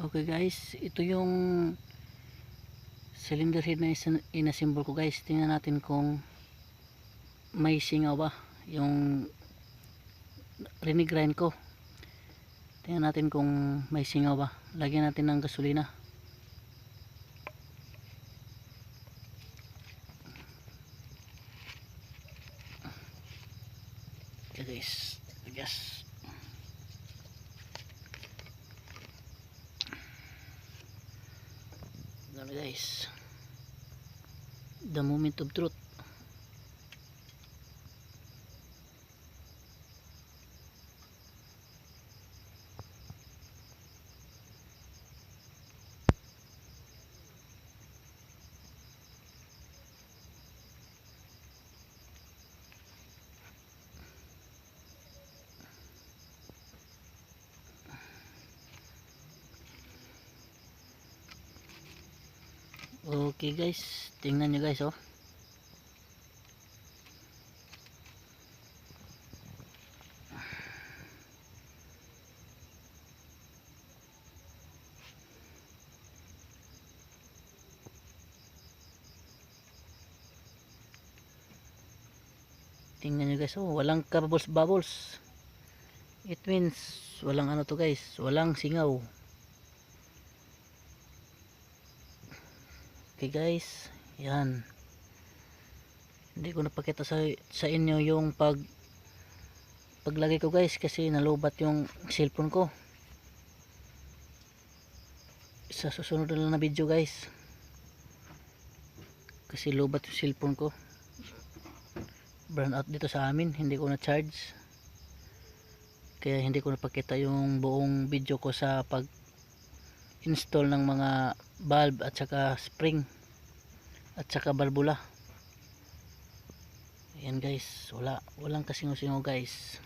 Okay guys, ito yung cylinder head na inasimbol ko guys. Tingnan natin kung may singaw ba yung rinigrind ko. Tingnan natin kung may singaw ba. Lagyan natin ng gasolina. Okay guys, gas. Ganun guys, the moment of truth. Okay guys, tingnan nyo guys, oh. Tingnan nyo guys, oh, walang bubbles. It means walang ano to guys, walang singaw. Okay guys, yan. Hindi ko napakita sa inyo yung paglagay ko guys, kasi nalubat yung cellphone ko. Sa susunod na lang na video guys, kasi lubat yung cellphone ko. Burn out dito sa amin, hindi ko na charge, kaya hindi ko napakita yung buong video ko sa pag install ng mga valve at saka spring at saka balbula. Ayan guys, walang kasingaw-singaw guys.